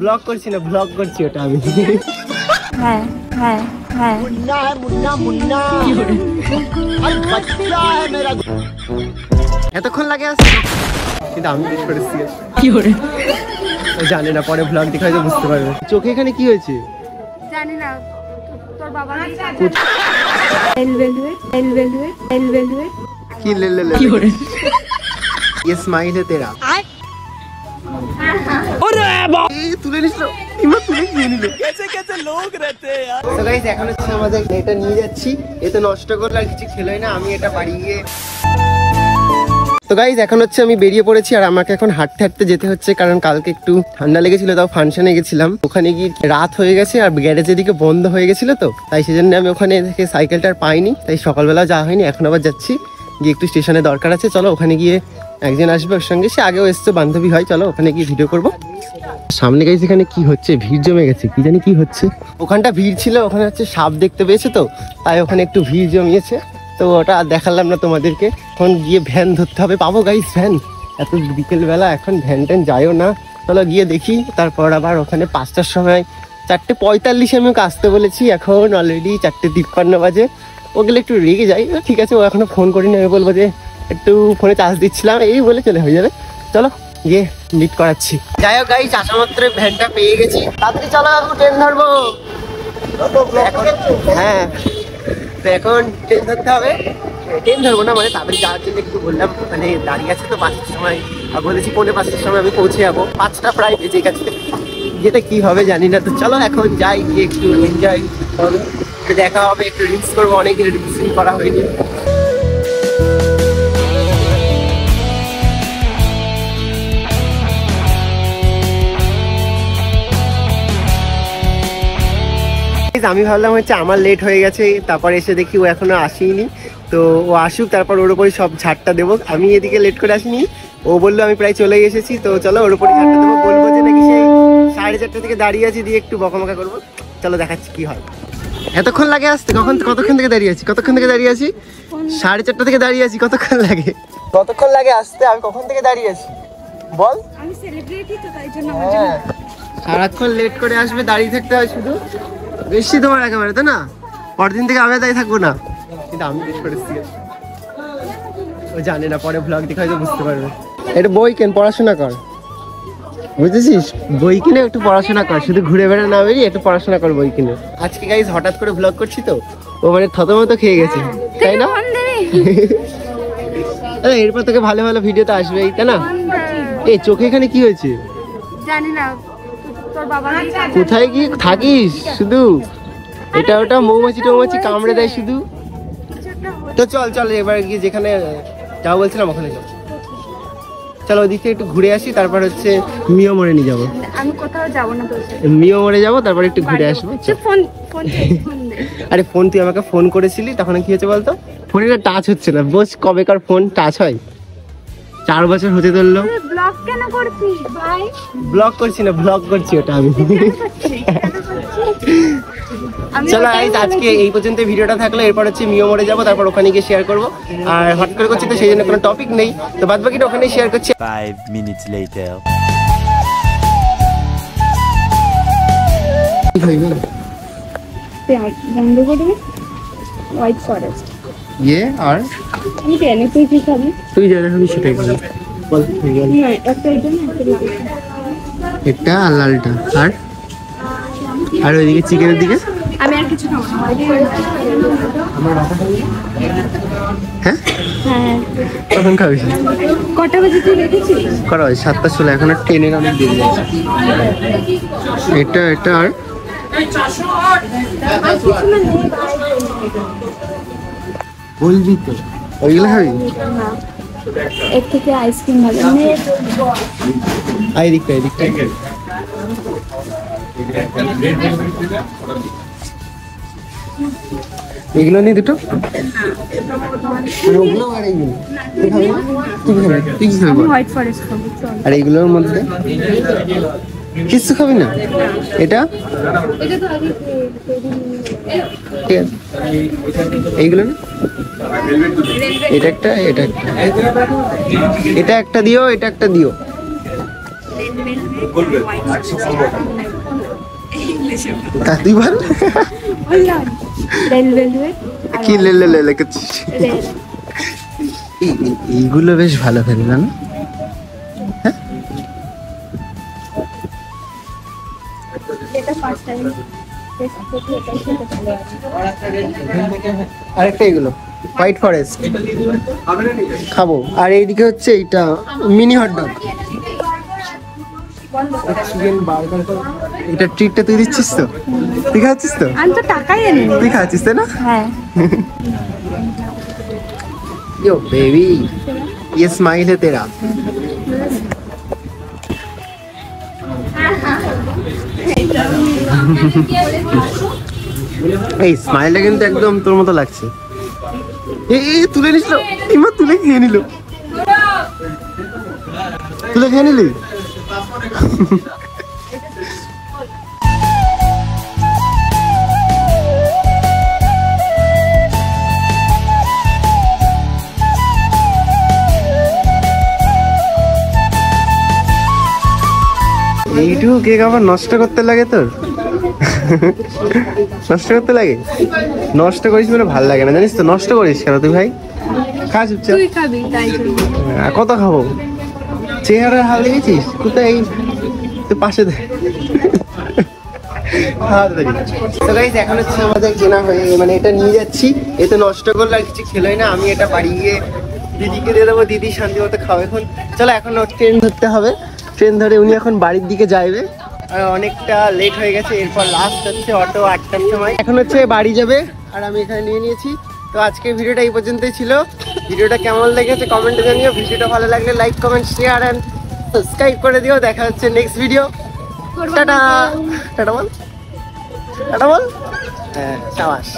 Blog করছি না, blog করছি ওটা আমি। হ্যাঁ হ্যাঁ হ্যাঁ মুন্না है मुन्ना मुन्ना अरे बच्चा है मेरा। এতক্ষণ লাগে আসছে কিন্তু আমি বেশ করেছি কি করে জানি না, পরে ব্লগ দেখে হয়তো বুঝতে পারবে। চোখে এখানে কি হয়েছে জানি না, তোর বাবা কি ले ले ले ये स्माइल है तेरा। अरे बाप ये তুলে নিছো ইমা, তুলে নিয়ে নিলে कैसे कैसे लोग रहते हैं यार। তো गाइस এখন হচ্ছে আমাদের এটা নিয়ে যাচ্ছি, এতে নষ্ট করলে আর কিছু খেলোই না, আমি এটা বাড়ি গিয়ে। তো গাইস এখন হচ্ছে আমি বেরিয়ে পড়েছি, আর আমাকে এখন হাঁটতে হাঁটতে যেতে হচ্ছে, কারণ কালকে একটু ঠান্ডা লেগেছিল, তাও ফাংশনে গেছিলাম, ওখানে গিয়ে রাত হয়ে গেছে আর গ্যারেজ এদিকে বন্ধ হয়ে গেছিল, তো তাই সেজন্য আমি ওখানে থেকে সাইকেলটা পাইনি, তাই সকালবেলা যাওয়া হয়নি। এখন আবার যাচ্ছি, গিয়ে একটু স্টেশনে দরকার আছে, চলো ওখানে গিয়ে একজন আসবে ওর সঙ্গে, সে আগেও এসছে, বান্ধবী হয়, চলো ওখানে গিয়ে ভিডিও করবো। সামনে গাইস এখানে কি হচ্ছে, ভিড় জমে গেছে, কি জানি কি হচ্ছে। ওখানটা ভিড় ছিল, ওখানে হচ্ছে সাপ দেখতে পেয়েছে, তো তাই ওখানে একটু ভিড় জমিয়েছে, তো ওটা দেখালাম না তোমাদেরকে। এখন গিয়ে ভ্যান ধরতে হবে, পাবো গাইস ভ্যান? এত বিকেলবেলা এখন ভ্যান ট্যান যায়ও না, চলো গিয়ে দেখি। তারপর আবার ওখানে 5টার সময় 4:45 আমি ওকে আসতে বলেছি, এখন অলরেডি 4:53 বাজে। ওগুলো একটু রেগে যাই, ঠিক আছে, ও এখনো ফোন করিনি, আমি বলবো যে একটু ফোনে চার্জ দিচ্ছিলাম, এই বলে চলে হয়ে যাবে। চলো গিয়ে মিট করাচ্ছি। যাই হোক গাইস, আসা মাত্র ভ্যানটা পেয়ে গেছি, তাড়াতাড়ি চলো, এখন ট্রেন ধরবো। হ্যাঁ তো এখন ট্রেন ধরতে হবে, ট্রেন ধরবো না মানে তাড়াতাড়ি যাওয়ার জন্য একটু বললাম, মানে দাঁড়িয়ে আছে তো 5টার সময়, আর বলেছি 4:45 সময় আমি পৌঁছে যাবো, 5টা প্রায় বেজে গেছে, যেটা কি হবে জানি না। তো চলো এখন যাই, গিয়ে একটু এনজয় করবো, দেখা হবে, একটু রিলস করবো, অনেক রিলস করা হয়নি। আমি ভাবলাম হচ্ছে আমার লেট হয়ে গেছে, তারপর এসে দেখি ও এখনো আসেনি, তো ও আসুক, তারপর ওর উপরে সব ঝাড়টা দেবো। আমি এদিকে লেট করে আসিনি, ও বললো আমি প্রায় চলে এসেছি, তো চলো ওর উপরে ঝাড়টা দেবো, বলবো যে নাকি সেই 4:30 থেকে দাঁড়িয়ে আছি, দিয়ে একটু বকামকা করবো, চলো দেখাচ্ছি কি হয়। এতক্ষণ লাগে আসতে? কতক্ষণ থেকে দাঁড়িয়ে আছি, 4:30 থেকে দাঁড়িয়ে আছি, কতক্ষণ লাগে আসতে? আমি কখন থেকে দাঁড়িয়ে আছি বল? আমি সেলিব্রিটি তো, তাই জন্য সারাক্ষণ লেট করে আসবে, দাঁড়িয়ে থাকতে হয় শুধু, বেশি তোমার একেবারে, তো না পরদিন থেকে আমি দাঁড়িয়ে থাকবো না, কিন্তু আমি বেশ করেছি, ও জানে না, পরে ব্লগ দেখে হয়তো বুঝতে পারবে। এটা বই কেন, পড়াশোনা কর, বুঝেছিস? বই কিনে একটু পড়াশোনা কর, শুধু ঘুরে বেড়া না বেরিয়ে একটু পড়াশোনা কর বই কিনে। আজকে গাইস হঠাৎ করে ব্লগ করছি তো, ও মানে থতমত খেয়ে গেছে, তাই না? এরপর তোকে ভালো ভালো ভিডিও তো আসবেই, তাই না? এই চোখে এখানে কি হয়েছে জানি না, তোর বাবা কোথায় কি থাকিস শুধু, এটা ওটা মৌমাছি টৌমাছি কামড়ে দেয় শুধু। তো চল চল এবার গিয়ে যেখানে যাবো বলছিলাম ওখানে যাও, চলো ওদিক থেকে একটু ঘুরে আসি, তারপর হচ্ছে মিও মোড়ে নিয়ে যাবো। আমি কোথাও যাবো না, মিও মোড়ে যাবো, তারপর একটু ঘুরে আসবো। আরে ফোন তুই আমাকে ফোন করেছিলি, তখন কি হয়েছে বলতো, ফোনটা টাচ হচ্ছে না, বস কবেকার ফোন টাচ হয়, 4 বছর হতে ধরলো। ব্লগ কেন করছিস ভাই? ব্লগ করছি না, ব্লগ করছি ওটা আমি। চলো গাইস আজকে এই পর্যন্ত ভিডিওটা থাকলো, এরপর হচ্ছে মিও মোড়ে যাবো, তারপর ওখানে গিয়ে শেয়ার করবো, আর হঠাৎ করে করছি তো সেই জন্য কোনো টপিক নেই, তো বাদ বাকিটা ওখানেই শেয়ার করছি। 5 minutes later. বন্ধ করবে হোয়াইট ফরেস্ট ইয়ে আর আমি ট্রেনে তুই কি খাবি? তুই যা খাবি সেটাই খাবি, বল। একটা এটা না, একটা আর লালটা, আর ওইদিকে চিকেনের দিকে আমি আর কিছু খাবো না। হ্যাঁ হ্যাঁ কখন খাবি? কটা বাজে তুই রেখেছিস? করা হয় 7:16, এখন আর ট্রেনের অনেক দেরি আছে। এটা আর বলবি তো, ওইগুলো খাবি? এর থেকে আইসক্রিম ভালো। এদিকটা এগুলো নেই দুটো, ওগুলো আর এইগুলো তুই খাবি না? তুই কি খাবি? হোয়াইট ফরেস্ট খাবো। আর এইগুলোর মধ্যে কিছু খাবি না? এটা ঠিক আছে, এইগুলো না, এটা একটা দিও, এটা একটা দিও। তুই বল রেল ভেলভেট কি লেখছিস? এইগুলো বেশ ভালো ফেলে না? হ্যাঁ এটা ফার্স্ট টাইম আরেকটা এগুলো হোয়াইট ফরেস্ট খাবো। আর এইদিকে হচ্ছে এইটা মিনি হটডগ। এটা ট্রিটটা তুই দিচ্ছিস তো? তুই খাচ্ছিস তো? আমি তো টাকাই এনে তুই খাচ্ছিস তো না? হ্যাঁ यो बेबी ये स्माइल है तेरा। এই স্মাইলটা কিন্তু একদম তোর মতো লাগছে। এই তুলে নিস তো, ইমা তুলে খেয়ে নিল। তুলে খেয়ে নিলি? এইটুকু কেক আবার নষ্ট করতে লাগে তোর? নষ্ট করতে লাগে? নষ্ট করিস বলে ভালো লাগে না জানিস তো। নষ্ট করিস কেন তুই ভাই? খা চুপচাপ। তুই খাবি তাই জন্য। কত খাবো? চেহারা হাল দেখেছিস কোথায়? তুই পাশে দে। এখন হচ্ছে আমাদের কেনা হয়ে মানে এটা নিয়ে যাচ্ছি। এতে নষ্ট করলে আর কিছু খেলোই না। আমি এটা বাড়ি গিয়ে দিদিকে দিয়ে দেবো, দিদি শান্তি মতো খাবে। এখন চলো এখন ট্রেন ধরতে হবে। ট্রেন ধরে উনি এখন বাড়ির দিকে যাইবে। আর অনেকটা লেট হয়ে গেছে। এরপর লাস্ট হচ্ছে অটো 8টার সময়। এখন হচ্ছে বাড়ি যাবে আর আমি এখানে নিয়ে নিয়েছি। তো আজকে ভিডিওটা এই পর্যন্তই ছিল। ভিডিওটা কেমন লেগেছে কমেন্টে জানিও। ভিডিওটা ভালো লাগলে like comment share and subscribe করে দিও। দেখা হচ্ছে নেক্সট ভিডিও। টাটা টাটা বল, টাটা বল। হ্যাঁ সাবাস।